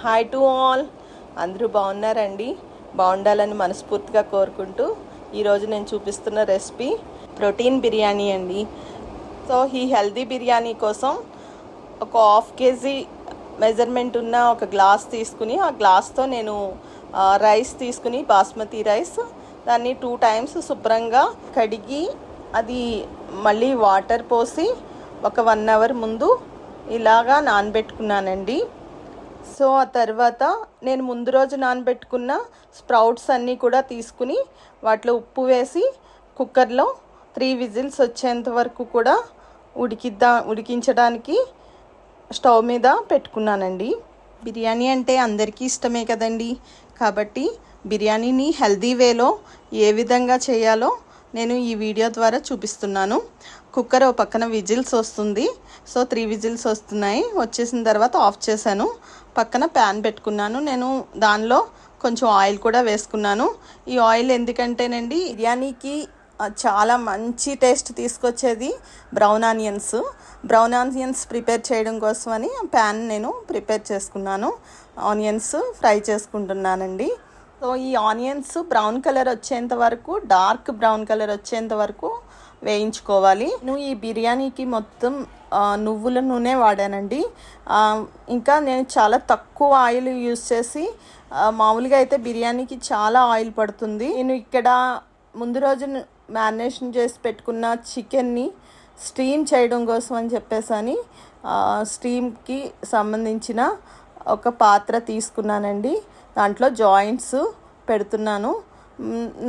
Hi to all. అందరూ బాగున్నారండి? బాగుండాలని మనస్ఫూర్తిగా కోరుకుంటూ ఈరోజు నేను చూపిస్తున్న రెసిపీ ప్రోటీన్ బిర్యానీ అండి. సో ఈ హెల్దీ బిర్యానీ కోసం ఒక హాఫ్ కేజీ మెజర్మెంట్ ఉన్న ఒక గ్లాస్ తీసుకుని ఆ గ్లాస్తో నేను రైస్ తీసుకుని బాస్మతి రైస్ దాన్ని 2 times శుభ్రంగా కడిగి అది మళ్ళీ వాటర్ పోసి ఒక 1 hour ముందు ఇలాగా నానబెట్టుకున్నానండి. సో ఆ తర్వాత నేను ముందు రోజు నానబెట్టుకున్న స్ప్రౌట్స్ అన్నీ కూడా తీసుకుని వాటిలో ఉప్పు వేసి కుక్కర్లో 3 విజిల్స్ వచ్చేంత వరకు కూడా ఉడికించడానికి స్టవ్ మీద పెట్టుకున్నానండి. బిర్యానీ అంటే అందరికీ ఇష్టమే కదండి. కాబట్టి బిర్యానీని హెల్దీ వేలో ఏ విధంగా చేయాలో నేను ఈ వీడియో ద్వారా చూపిస్తున్నాను. కుక్కర్ ఓ పక్కన విజిల్స్ వస్తుంది. సో 3 విజిల్స్ వస్తున్నాయి. వచ్చేసిన తర్వాత ఆఫ్ చేశాను. పక్కన ప్యాన్ పెట్టుకున్నాను. నేను దానిలో కొంచెం ఆయిల్ కూడా వేసుకున్నాను. ఈ ఆయిల్ ఎందుకంటేనండి బిర్యానీకి చాలా మంచి టేస్ట్ తీసుకొచ్చేది బ్రౌన్ ఆనియన్స్ ప్రిపేర్ చేయడం కోసమని ప్యాన్ నేను ప్రిపేర్ చేసుకున్నాను. ఆనియన్స్ ఫ్రై చేసుకుంటున్నానండి. సో ఈ ఆనియన్స్ బ్రౌన్ కలర్ వచ్చేంత వరకు, డార్క్ బ్రౌన్ కలర్ వచ్చేంత వరకు వేయించుకోవాలి. నేను ఈ బిర్యానీకి మొత్తం నువ్వుల నూనె వాడానండి. ఇంకా నేను చాలా తక్కువ ఆయిల్ యూస్ చేసి, మామూలుగా అయితే బిర్యానీకి చాలా ఆయిల్ పడుతుంది. నేను ఇక్కడ ముందు రోజు మ్యారినేషన్ చేసి పెట్టుకున్న చికెన్ని స్టీమ్ చేయడం కోసం అని చెప్పేసి స్టీమ్కి సంబంధించిన ఒక పాత్ర తీసుకున్నానండి. దాంట్లో జాయింట్స్ పెడుతున్నాను.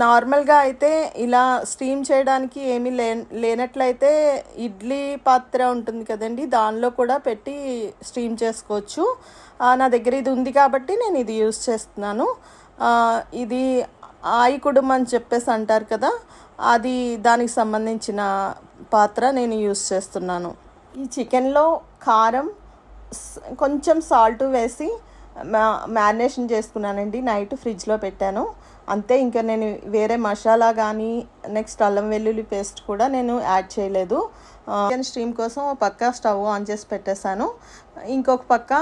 నార్మల్గా అయితే ఇలా స్టీమ్ చేయడానికి ఏమీ లేనట్లయితే ఇడ్లీ పాత్ర ఉంటుంది కదండి, దానిలో కూడా పెట్టి స్టీమ్ చేసుకోవచ్చు. నా దగ్గర ఇది ఉంది కాబట్టి నేను ఇది యూస్ చేస్తున్నాను. ఇది ఆయికుడుం అని చెప్పేసి అంటారు కదా, అది దానికి సంబంధించిన పాత్ర నేను యూస్ చేస్తున్నాను. ఈ చికెన్లో కారం, కొంచెం సాల్ట్ వేసి మ్యారినేషన్ చేసుకున్నానండి. నైట్ ఫ్రిడ్జ్లో పెట్టాను. అంతే. ఇంకా నేను వేరే మసాలా కానీ నెక్స్ట్ అల్లం వెల్లుల్లి పేస్ట్ కూడా నేను యాడ్ చేయలేదు. చికెన్ స్టీమ్ కోసం ఒక పక్క స్టవ్ ఆన్ చేసి పెట్టేశాను. ఇంకొక పక్క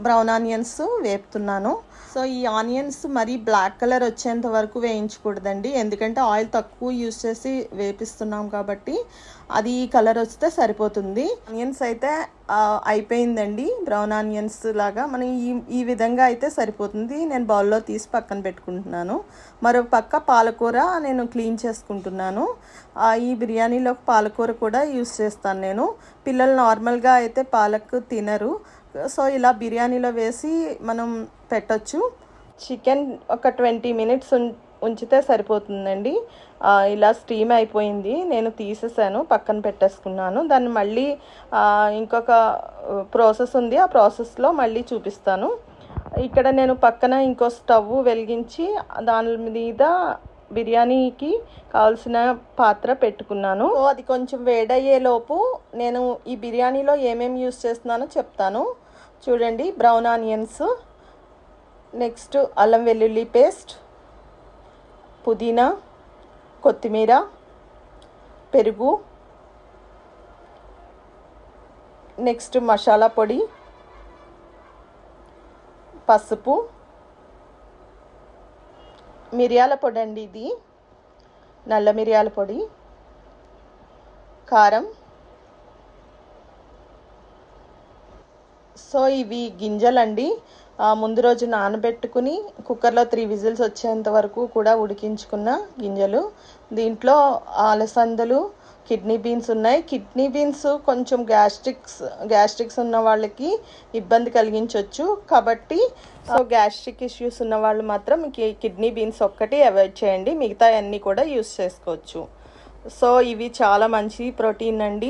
బ్రౌన్ ఆనియన్స్ వేపుతున్నాను. సో ఈ ఆనియన్స్ మరీ బ్లాక్ కలర్ వచ్చేంత వరకు వేయించకూడదండి, ఎందుకంటే ఆయిల్ తక్కువ యూస్ చేసి వేపిస్తున్నాం కాబట్టి అది ఈ కలర్ వస్తే సరిపోతుంది. ఆనియన్స్ అయితే అయిపోయిందండి. బ్రౌన్ ఆనియన్స్ లాగా మనం ఈ విధంగా అయితే సరిపోతుంది. నేను బౌల్లో తీసి పక్కన పెట్టుకుంటున్నాను. మరో పక్క పాలకూర నేను క్లీన్ చేసుకుంటున్నాను. ఈ బిర్యానీలో పాలకూర కూడా యూస్ చేస్తాను నేను. పిల్లలు నార్మల్గా అయితే పాలక్ తినరు. సో ఇలా బిర్యానీలో వేసి మనం పెట్టచ్చు. చికెన్ ఒక 20 minutes ఉంచితే సరిపోతుందండి. ఇలా స్టీమ్ అయిపోయింది. నేను తీసేసాను, పక్కన పెట్టేసుకున్నాను. దాన్ని మళ్ళీ ఇంకొక ప్రాసెస్ ఉంది, ఆ ప్రాసెస్లో మళ్ళీ చూపిస్తాను. ఇక్కడ నేను పక్కన ఇంకో స్టవ్ వెలిగించి దాని మీద బిర్యానీకి కావాల్సిన పాత్ర పెట్టుకున్నాను. సో అది కొంచెం వేడయ్యేలోపు నేను ఈ బిర్యానీలో ఏమేమి యూస్ చేస్తున్నానో చెప్తాను. చూడండి, బ్రౌన్ ఆనియన్స్, నెక్స్ట్ అల్లం వెల్లుల్లి పేస్ట్, పుదీనా, కొత్తిమీర, పెరుగు, నెక్స్ట్ మసాలా పొడి, పసుపు, మిరియాల పొడి అండి, ఇది నల్ల మిరియాల పొడి, కారం. సో ఇవి గింజలండి. ముందు రోజు నానబెట్టుకుని కుక్కర్లో 3 విజిల్స్ వచ్చేంత వరకు కూడా ఉడికించుకున్న గింజలు. దీంట్లో అలసందలు, కిడ్నీ బీన్స్ ఉన్నాయి. కిడ్నీ బీన్స్ కొంచెం గ్యాస్ట్రిక్స్ ఉన్న వాళ్ళకి ఇబ్బంది కలిగించవచ్చు. కాబట్టి సో గ్యాస్ట్రిక్ ఇష్యూస్ ఉన్న వాళ్ళు మాత్రం కిడ్నీ బీన్స్ ఒక్కటి అవాయిడ్ చేయండి, మిగతా అన్నీ కూడా యూస్ చేసుకోవచ్చు. సో ఇవి చాలా మంచి ప్రోటీన్ అండి.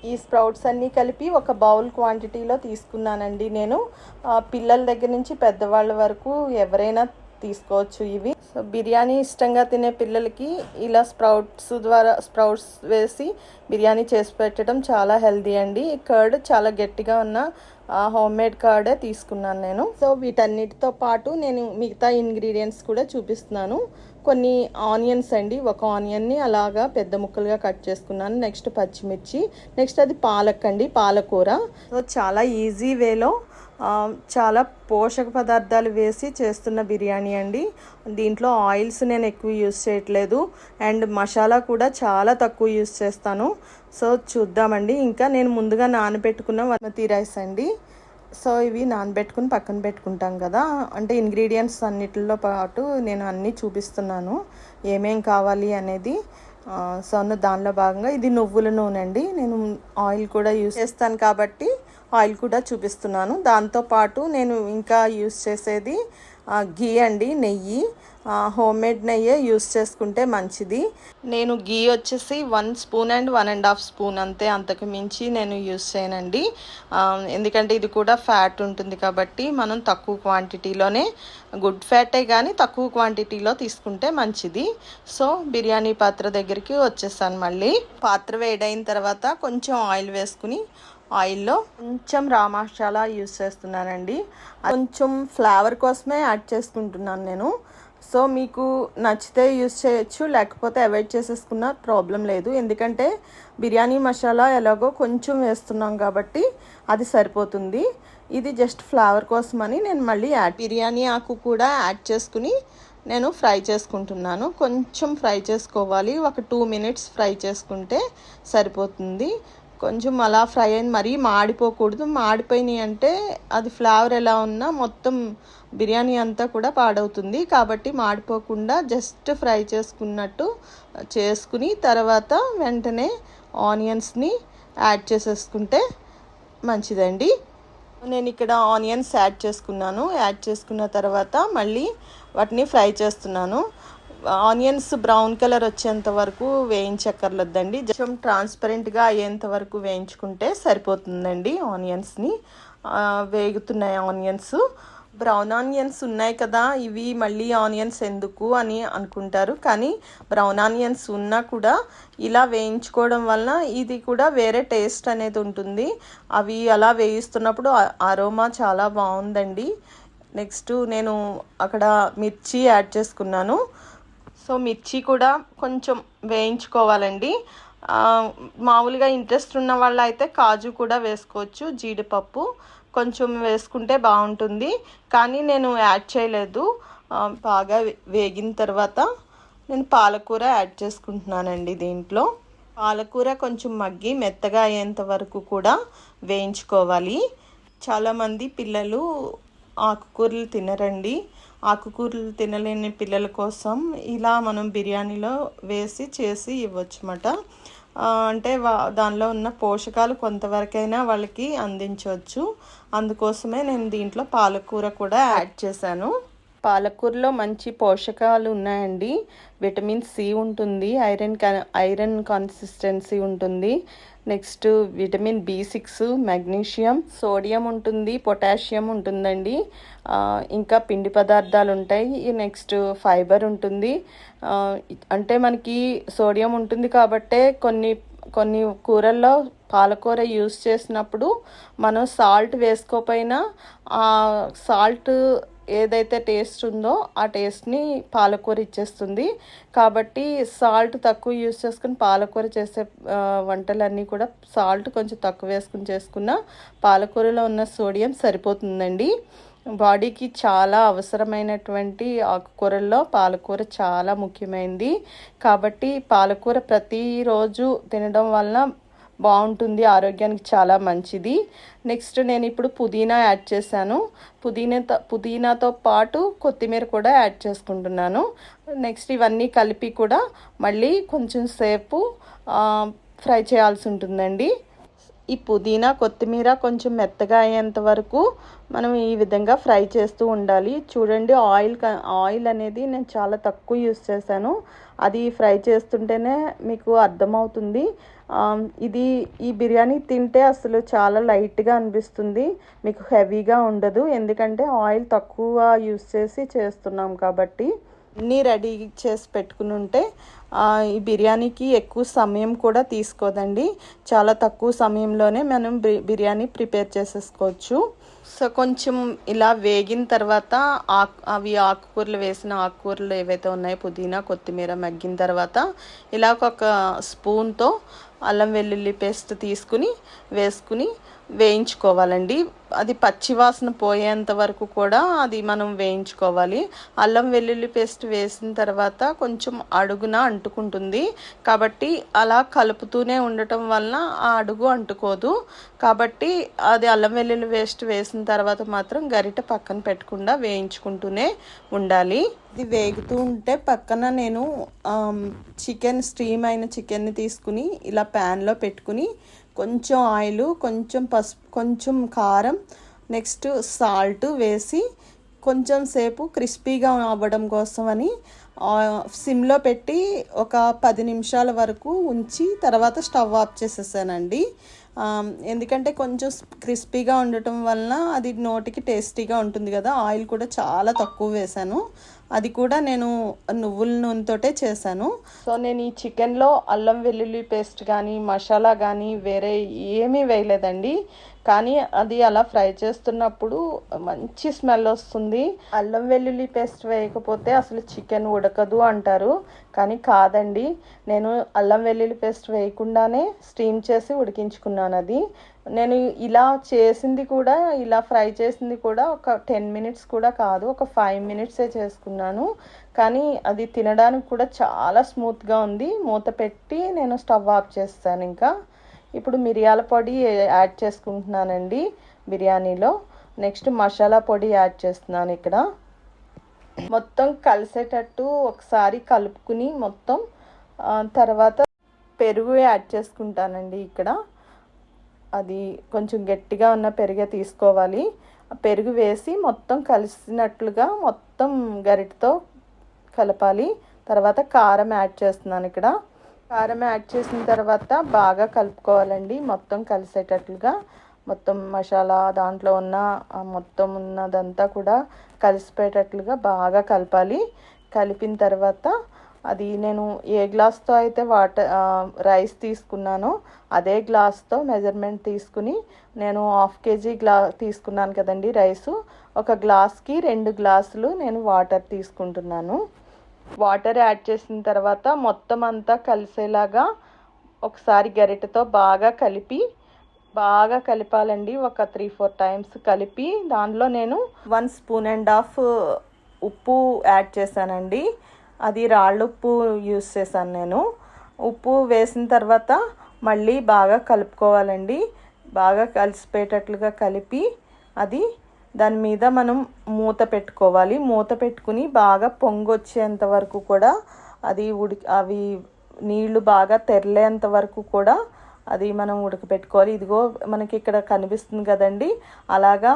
ఈ స్ప్రౌట్స్ అన్నీ కలిపి ఒక బౌల్ క్వాంటిటీలో తీసుకున్నానండి నేను. పిల్లల దగ్గర నుంచి పెద్దవాళ్ళ వరకు ఎవరైనా తీసుకోవచ్చు ఇవి. సో బిర్యానీ ఇష్టంగా తినే పిల్లలకి ఇలా స్ప్రౌట్స్ వేసి బిర్యానీ చేసి పెట్టడం చాలా హెల్దీ అండి. ఈ కర్డ్ చాలా గట్టిగా ఉన్న హోమ్ మేడ్ కర్డే తీసుకున్నాను నేను. సో వీటన్నిటితో పాటు నేను మిగతా ఇంగ్రీడియంట్స్ కూడా చూపిస్తున్నాను. కొన్ని ఆనియన్స్ అండి, ఒక ఆనియన్ని అలాగా పెద్ద ముక్కలుగా కట్ చేసుకున్నాను. నెక్స్ట్ పచ్చిమిర్చి, నెక్స్ట్ అది పాలక్ అండి, పాలకూర. సో చాలా ఈజీ వేలో చాలా పోషక పదార్థాలు వేసి చేస్తున్న బిర్యానీ అండి. దీంట్లో ఆయిల్స్ నేను ఎక్కువ యూస్ చేయట్లేదు అండ్ మసాలా కూడా చాలా తక్కువ యూస్ చేస్తాను. సో చూద్దామండి. ఇంకా నేను ముందుగా నానబెట్టుకున్న బాస్మతి రైస్ అండి. సో ఇవి నానబెట్టుకుని పక్కన పెట్టుకుంటాం కదా, అంటే ఇంగ్రీడియంట్స్ అన్నిటిలో పాటు నేను అన్నీ చూపిస్తున్నాను ఏమేం కావాలి అనేది. సో దానిలో భాగంగా ఇది నువ్వుల నూనె అండి. నేను ఆయిల్ కూడా యూస్ చేస్తాను కాబట్టి ఆయిల్ కూడా చూపిస్తున్నాను. దాంతోపాటు నేను ఇంకా యూస్ చేసేది ఘీ అండి, నెయ్యి. హోమ్మేడ్ నెయ్యే యూస్ చేసుకుంటే మంచిది. నేను ఘీ వచ్చేసి 1 స్పూన్ అండ్ 1.5 స్పూన్ అంతే, అంతకు మించి నేను యూస్ చేయనండి. ఎందుకంటే ఇది కూడా ఫ్యాట్ ఉంటుంది కాబట్టి మనం తక్కువ క్వాంటిటీలోనే, గుడ్ ఫ్యాటే కానీ తక్కువ క్వాంటిటీలో తీసుకుంటే మంచిది. సో బిర్యానీ పాత్ర దగ్గరికి వచ్చేసాను. మళ్ళీ పాత్ర వేడైన తర్వాత కొంచెం ఆయిల్ వేసుకుని ఆయిల్లో కొంచెం రా మసాలా యూస్ చేస్తున్నానండి. కొంచెం ఫ్లేవర్ కోసమే యాడ్ చేసుకుంటున్నాను నేను. సో మీకు నచ్చితే యూస్ చేయొచ్చు, లేకపోతే అవాయిడ్ చేసేసుకున్న ప్రాబ్లం లేదు. ఎందుకంటే బిర్యానీ మసాలా ఎలాగో కొంచెం వేస్తున్నాం కాబట్టి అది సరిపోతుంది. ఇది జస్ట్ ఫ్లేవర్ కోసమని నేను మళ్ళీ బిర్యానీ ఆకు కూడా యాడ్ చేసుకుని నేను ఫ్రై చేసుకుంటున్నాను. కొంచెం ఫ్రై చేసుకోవాలి, ఒక 2 మినిట్స్ ఫ్రై చేసుకుంటే సరిపోతుంది. కొంచెం అలా ఫ్రై అయిన మరీ మాడిపోకూడదు. మాడిపోయినాయి అంటే అది ఫ్లేవర్ ఎలా ఉన్నా మొత్తం బిర్యానీ అంతా కూడా పాడవుతుంది. కాబట్టి మాడిపోకుండా జస్ట్ ఫ్రై చేసుకున్నట్టు చేసుకుని తర్వాత వెంటనే ఆనియన్స్ని యాడ్ చేసేసుకుంటే మంచిదండి. నేను ఇక్కడ ఆనియన్స్ యాడ్ చేసుకున్నాను. యాడ్ చేసుకున్న తర్వాత మళ్ళీ వాటిని ఫ్రై చేస్తున్నాను. ఆనియన్స్ బ్రౌన్ కలర్ వచ్చేంత వరకు వేయించక్కర్లేదండి, కొంచెం ట్రాన్స్పరెంట్గా అయ్యేంత వరకు వేయించుకుంటే సరిపోతుందండి. ఆనియన్స్ని వేగుతున్నాయి ఆనియన్స్. బ్రౌన్ ఆనియన్స్ ఉన్నాయి కదా, ఇవి మళ్ళీ ఆనియన్స్ ఎందుకు అని అనుకుంటారు. కానీ బ్రౌన్ ఆనియన్స్ ఉన్నా కూడా ఇలా వేయించుకోవడం వలన ఇది కూడా వేరే టేస్ట్ అనేది ఉంటుంది. అవి అలా వేయిస్తున్నప్పుడు అరోమా చాలా బాగుందండి. నెక్స్ట్ నేను అక్కడ మిర్చి యాడ్ చేసుకున్నాను. సో మిర్చి కూడా కొంచెం వేయించుకోవాలండి. మామూలుగా ఇంట్రెస్ట్ ఉన్న వాళ్ళు అయితే కాజు కూడా వేసుకోవచ్చు, జీడిపప్పు కొంచెం వేసుకుంటే బాగుంటుంది. కానీ నేను యాడ్ చేయలేదు. బాగా వేగిన తర్వాత నేను పాలకూర యాడ్ చేసుకుంటున్నానండి. దీంట్లో పాలకూర కొంచెం మగ్గి మెత్తగా అయ్యేంత వరకు కూడా వేయించుకోవాలి. చాలామంది పిల్లలు ఆకుకూరలు తినరండి. ఆకుకూరలు తినలేని పిల్లల కోసం ఇలా మనం బిర్యానీలో వేసి చేసి ఇవ్వచ్చు అన్నమాట. అంటే దానిలో ఉన్న పోషకాలు కొంతవరకైనా వాళ్ళకి అందించవచ్చు. అందుకోసమే నేను దీంట్లో పాలకూర కూడా యాడ్ చేశాను. పాలకూరలో మంచి పోషకాలు ఉన్నాయండి. విటమిన్ సి ఉంటుంది, ఐరన్ కన్సిస్టెన్సీ ఉంటుంది. Next vitamin B6, magnesium, sodium ఉంటుంది, పొటాషియం ఉంటుందండి. ఇంకా పిండి పదార్థాలు ఉంటాయి. నెక్స్ట్ ఫైబర్ ఉంటుంది. అంటే మనకి సోడియం ఉంటుంది కాబట్టే కొన్ని కూరల్లో పాలకూర యూస్ చేసినప్పుడు మనం సాల్ట్ వేసుకోకపోయినా సాల్ట్ ఏదైతే టేస్ట్ ఉందో ఆ టేస్ట్ని పాలకూర ఇచ్చేస్తుంది. కాబట్టి సాల్ట్ తక్కువ యూస్ చేసుకుని పాలకూర చేసే వంటలన్నీ కూడా సాల్ట్ కొంచెం తక్కువ వేసుకుని చేసుకున్న పాలకూరలో ఉన్న సోడియం సరిపోతుందండి. బాడీకి చాలా అవసరమైనటువంటి ఆకుకూరల్లో పాలకూర చాలా ముఖ్యమైనది. కాబట్టి పాలకూర ప్రతిరోజు తినడం వలన బాగుంటుంది, ఆరోగ్యానికి చాలా మంచిది. నెక్స్ట్ నేను ఇప్పుడు పుదీనా యాడ్ చేశాను. పుదీనాతో పాటు కొత్తిమీర కూడా యాడ్ చేసుకుంటున్నాను. నెక్స్ట్ ఇవన్నీ కలిపి కూడా మళ్ళీ కొంచెం సేపు ఫ్రై చేయాల్సి ఉంటుందండి. ఈ పుదీనా కొత్తిమీర కొంచెం మెత్తగా అయ్యేంత వరకు మనం ఈ విధంగా ఫ్రై చేస్తూ ఉండాలి. చూడండి, ఆయిల్ అనేది నేను చాలా తక్కువ యూస్ చేశాను. అది ఫ్రై చేస్తుంటేనే మీకు అర్థమవుతుంది. ఈ బిర్యానీ తింటే అసలు చాలా లైట్గా అనిపిస్తుంది, మీకు హెవీగా ఉండదు. ఎందుకంటే ఆయిల్ తక్కువ యూస్ చేసి చేస్తున్నాం కాబట్టి. అన్నీ రెడీ చేసి పెట్టుకుని ఉంటే ఈ బిర్యానీకి ఎక్కువ సమయం కూడా తీసుకోదండి. చాలా తక్కువ సమయంలోనే మనం బిర్యానీ ప్రిపేర్ చేసేసుకోవచ్చు. సో కొంచెం ఇలా వేగిన తర్వాత వేసిన ఆకుకూరలు ఏవైతే ఉన్నాయో పుదీనా కొత్తిమీర మగ్గిన తర్వాత ఇలా ఒక స్పూన్తో అల్లం వెల్లుల్లి పేస్ట్ వేసుకుని వేయించుకోవాలండి. అది పచ్చి వాసన పోయేంత వరకు కూడా అది మనం వేయించుకోవాలి. అల్లం వెల్లుల్లి పేస్ట్ వేసిన తర్వాత కొంచెం అడుగున అంటుకుంటుంది, కాబట్టి అలా కలుపుతూనే ఉండటం వలన ఆ అడుగు అంటుకోదు. కాబట్టి అది అల్లం వెల్లుల్లి పేస్ట్ వేసిన తర్వాత మాత్రం గరిట పక్కన పెట్టకుండా వేయించుకుంటూనే ఉండాలి. ఇది వేగుతూ ఉంటే పక్కన నేను స్టీమ్ అయిన చికెన్ని తీసుకుని ఇలా ప్యాన్లో పెట్టుకుని కొంచెం ఆయిల్, కొంచెం పసుపు, కొంచెం కారం, నెక్స్ట్ సాల్ట్ వేసి కొంచెం సేపు క్రిస్పీగా అవ్వడం కోసమని సిమ్లో పెట్టి ఒక 10 నిమిషాల వరకు ఉంచి తర్వాత స్టవ్ ఆఫ్ చేసేసానండి. ఎందుకంటే కొంచెం క్రిస్పీగా ఉండటం వలన అది నోటికి టేస్టీగా ఉంటుంది కదా. ఆయిల్ కూడా చాలా తక్కువ వేశాను, అది కూడా నేను నువ్వుల నూనెతోటే చేశాను. సో నేను ఈ చికెన్లో అల్లం వెల్లుల్లి పేస్ట్ కానీ మసాలా కానీ వేరే ఏమీ వేయలేదండి. కానీ అది అలా ఫ్రై చేస్తున్నప్పుడు మంచి స్మెల్ వస్తుంది. అల్లం వెల్లుల్లి పేస్ట్ వేయకపోతే అసలు చికెన్ ఉడకదు అంటారు, కానీ కాదండి. నేను అల్లం వెల్లుల్లి పేస్ట్ వేయకుండానే స్టీమ్ చేసి ఉడికించుకున్నాను. అది నేను ఇలా చేసింది కూడా, ఇలా ఫ్రై చేసింది కూడా ఒక 10 మినిట్స్ కూడా కాదు, ఒక 5 మినిట్సే చేసుకున్నాను. కానీ అది తినడానికి కూడా చాలా స్మూత్గా ఉంది. మూత పెట్టి నేను స్టవ్ ఆఫ్ చేస్తాను. ఇంకా ఇప్పుడు మిరియాల పొడి యాడ్ చేసుకుంటున్నానండి బిర్యానీలో. నెక్స్ట్ మసాలా పొడి యాడ్ చేస్తున్నాను. ఇక్కడ మొత్తం కలిసేటట్టు ఒకసారి కలుపుకుని మొత్తం తర్వాత పెరుగు యాడ్ చేసుకుంటానండి. ఇక్కడ అది కొంచెం గట్టిగా ఉన్న పెరుగే తీసుకోవాలి. పెరుగు వేసి మొత్తం కలిసినట్లుగా మొత్తం గరిటతో కలపాలి. తర్వాత కారం యాడ్ చేస్తున్నాను. ఇక్కడ కారం యాడ్ చేసిన తర్వాత బాగా కలుపుకోవాలండి, మొత్తం కలిసేటట్లుగా. మొత్తం మసాలా దాంట్లో ఉన్న మొత్తం ఉన్నదంతా కూడా కలిసిపోయేటట్లుగా బాగా కలపాలి. కలిపిన తర్వాత అది నేను ఏ గ్లాస్తో అయితే రైస్ తీసుకున్నానో అదే గ్లాస్తో మెజర్మెంట్ తీసుకుని నేను 1/2 కేజీ తీసుకున్నాను కదండి రైసు. ఒక గ్లాస్కి 2 గ్లాసులు నేను వాటర్ తీసుకుంటున్నాను. వాటర్ యాడ్ చేసిన తర్వాత మొత్తం అంతా కలిసేలాగా ఒకసారి గరిటెతో బాగా కలపాలండి. ఒక 3-4 టైమ్స్ కలిపి దానిలో నేను 1.5 స్పూన్ ఉప్పు యాడ్ చేశానండి. అది రాళ్ళుప్పు యూస్ చేశాను నేను. ఉప్పు వేసిన తర్వాత మళ్ళీ బాగా కలుపుకోవాలండి. బాగా కలిసిపోయేటట్లుగా కలిపి అది దాని మీద మనం మూత పెట్టుకోవాలి. మూత పెట్టుకుని బాగా పొంగొచ్చేంత వరకు కూడా అది అవి నీళ్లు బాగా తెరలేంత వరకు కూడా అది మనం ఉడకపెట్టుకోవాలి. ఇదిగో మనకి ఇక్కడ కనిపిస్తుంది కదండి, అలాగా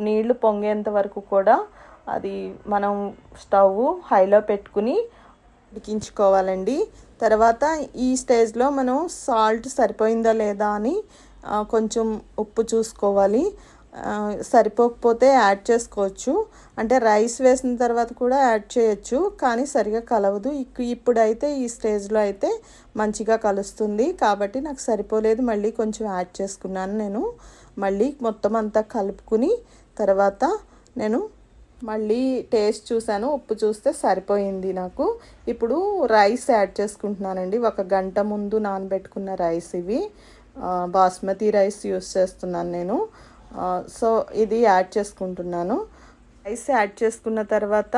నీళ్లు పొంగేంత వరకు కూడా అది మనం స్టవ్ హైలో పెట్టుకుని ఉడికించుకోవాలండి. తర్వాత ఈ స్టేజ్లో మనం సాల్ట్ సరిపోయిందా లేదా అని కొంచెం ఉప్పు చూసుకోవాలి. సరిపోకపోతే యాడ్ చేసుకోవచ్చు, అంటే రైస్ వేసిన తర్వాత కూడా యాడ్ చేయొచ్చు, కానీ సరిగా కలవదు. ఇప్పుడైతే ఈ స్టేజ్లో అయితే మంచిగా కలుస్తుంది, కాబట్టి నాకు సరిపోలేదు, మళ్ళీ కొంచెం యాడ్ చేసుకున్నాను. నేను మళ్ళీ మొత్తం అంతా కలుపుకుని తర్వాత నేను మళ్ళీ టేస్ట్ చూశాను, ఉప్పు చూస్తే సరిపోయింది నాకు. ఇప్పుడు రైస్ యాడ్ చేసుకుంటున్నానండి. 1 గంట ముందు నానబెట్టుకున్న రైస్ ఇవి. బాస్మతి రైస్ యూస్ చేస్తున్నాను నేను. సో ఇది యాడ్ చేసుకుంటున్నాను. రైస్ యాడ్ చేసుకున్న తర్వాత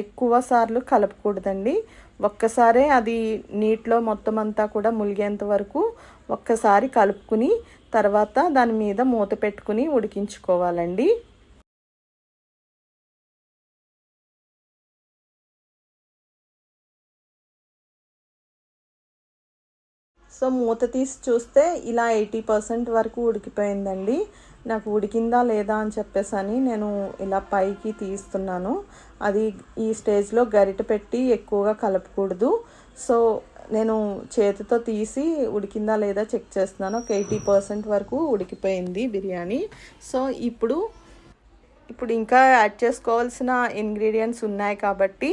ఎక్కువ సార్లు కలపకూడదండి. ఒక్కసారే అది నీటిలో మొత్తం అంతా కూడా ములిగేంత వరకు ఒక్కసారి కలుపుకుని తర్వాత దాని మీద మూత పెట్టుకుని ఉడికించుకోవాలండి. సో మూత తీసి చూస్తే ఇలా 80% వరకు ఉడికిపోయిందండి. నాకు ఉడికిందా లేదా అని చెప్పేసి నేను ఇలా పైకి తీస్తున్నాను. అది ఈ స్టేజ్లో గరిటె పెట్టి ఎక్కువగా కలపకూడదు. సో నేను చేతితో తీసి ఉడికిందా లేదా చెక్ చేస్తున్నాను. ఒక 80% వరకు ఉడికిపోయింది బిర్యానీ. సో ఇప్పుడు ఇంకా యాడ్ చేసుకోవాల్సిన ఇంగ్రీడియంట్స్ ఉన్నాయి కాబట్టి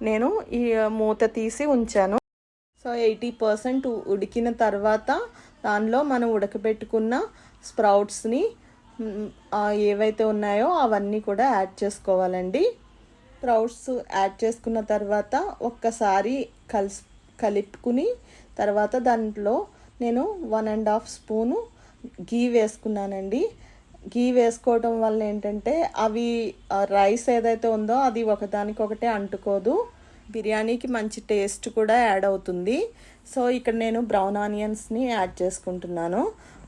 నేను ఈ మూత తీసి ఉంచాను. సో 80% ఉడికిన తర్వాత దానిలో మనం ఉడకబెట్టుకున్న స్ప్రౌట్స్ని ఏవైతే ఉన్నాయో అవన్నీ కూడా యాడ్ చేసుకోవాలండి. స్ప్రౌట్స్ యాడ్ చేసుకున్న తర్వాత ఒక్కసారి కలుపుకుని తర్వాత దాంట్లో నేను 1.5 స్పూను గీ వేసుకున్నానండి. గీ వేసుకోవడం వల్ల ఏంటంటే అవి రైస్ ఏదైతే ఉందో అది ఒకదానికొకటే అంటుకోదు, బిర్యానీకి మంచి టేస్ట్ కూడా యాడ్ అవుతుంది. సో ఇక్కడ నేను బ్రౌన్ ఆనియన్స్ని యాడ్ చేసుకుంటున్నాను.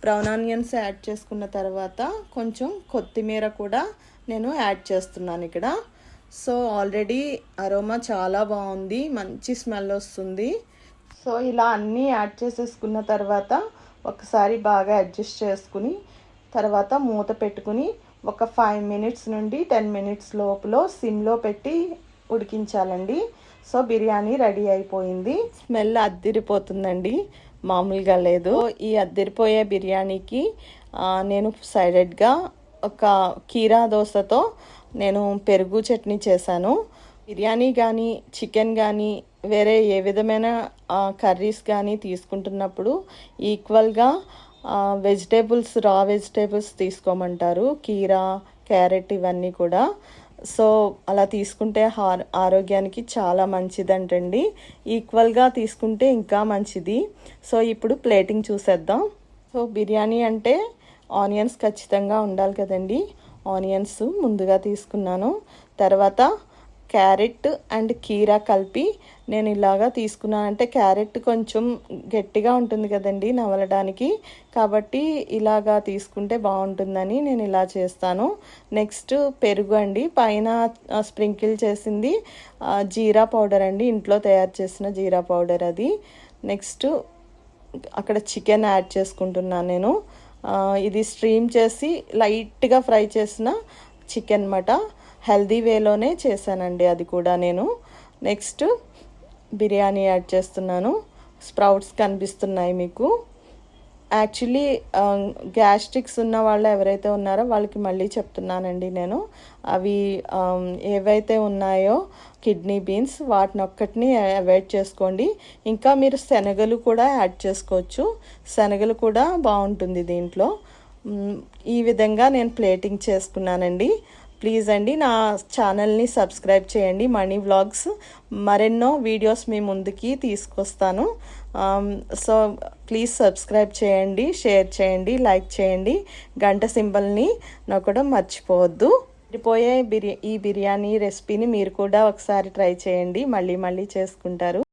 బ్రౌన్ ఆనియన్స్ యాడ్ చేసుకున్న తర్వాత కొంచెం కొత్తిమీర కూడా నేను యాడ్ చేస్తున్నాను ఇక్కడ. సో ఆల్రెడీ అరోమా చాలా బాగుంది, మంచి స్మెల్ వస్తుంది. సో ఇలా అన్నీ యాడ్ చేసేసుకున్న తర్వాత ఒకసారి బాగా అడ్జస్ట్ చేసుకుని తర్వాత మూత పెట్టుకుని ఒక 5 మినిట్స్ నుండి 10 మినిట్స్ లోపల సిమ్లో పెట్టి ఉడికించాలండి. సో బిర్యానీ రెడీ అయిపోయింది. స్మెల్ అద్దిరిపోతుందండి, మామూలుగా లేదు. ఈ అద్దిరిపోయే బిర్యానీకి నేను సైడెడ్గా ఒక కీరా దోసతో నేను పెరుగు చట్నీ చేశాను. బిర్యానీ కానీ చికెన్ కానీ వేరే ఏ విధమైన కర్రీస్ కానీ తీసుకుంటున్నప్పుడు ఈక్వల్గా వెజిటేబుల్స్, రా వెజిటేబుల్స్ తీసుకోమంటారు, కీరా, క్యారెట్ ఇవన్నీ కూడా. సో అలా తీసుకుంటే ఆరోగ్యానికి చాలా మంచిదంటండి. ఈక్వల్గా తీసుకుంటే ఇంకా మంచిది. సో ఇప్పుడు ప్లేటింగ్ చూసేద్దాం. సో బిర్యానీ అంటే ఆనియన్స్ ఖచ్చితంగా ఉండాలి కదండి. ఆనియన్స్ ముందుగా తీసుకున్నాను. తర్వాత క్యారెట్ అండ్ కీరా కలిపి నేను ఇలాగా తీసుకున్నాను. అంటే క్యారెట్ కొంచెం గట్టిగా ఉంటుంది కదండి నవలడానికి, కాబట్టి ఇలాగా తీసుకుంటే బాగుంటుందని నేను ఇలా చేస్తాను. నెక్స్ట్ పెరుగు అండి, పైన స్ప్రింకిల్ చేసింది జీరా పౌడర్ అండి, ఇంట్లో తయారు చేసిన జీరా పౌడర్ అది. నెక్స్ట్ అక్కడ చికెన్ యాడ్ చేసుకుంటున్నాను నేను. ఇది స్ట్రీమ్ చేసి లైట్గా ఫ్రై చేసిన చికెన్ మాట, హెల్దీ వేలోనే చేశానండి అది కూడా నేను. నెక్స్ట్ బిర్యానీ యాడ్ చేస్తున్నాను. స్ప్రౌట్స్ కనిపిస్తున్నాయి మీకు. యాక్చువల్లీ గ్యాస్ట్రిక్స్ ఉన్న వాళ్ళు ఎవరైతే ఉన్నారో వాళ్ళకి మళ్ళీ చెప్తున్నానండి నేను, అవి ఏవైతే ఉన్నాయో కిడ్నీ బీన్స్ వాటిని ఒక్కటిని అవాయిడ్ చేసుకోండి. ఇంకా మీరు శనగలు కూడా యాడ్ చేసుకోవచ్చు, శనగలు కూడా బాగుంటుంది దీంట్లో. ఈ విధంగా నేను ప్లేటింగ్ చేసుకున్నానండి. ప్లీజ్ అండి నా ఛానల్ని సబ్స్క్రైబ్ చేయండి, మనీ వ్లాగ్స్ మరెన్నో వీడియోస్ మీ ముందుకి తీసుకొస్తాను. సో ప్లీజ్ సబ్స్క్రైబ్ చేయండి, షేర్ చేయండి, లైక్ చేయండి, గంట సింబల్ని నొక్కడం మర్చిపోవద్దు. ఈ బిర్యానీ రెసిపీని మీరు కూడా ఒకసారి ట్రై చేయండి, మళ్ళీ చేసుకుంటారు.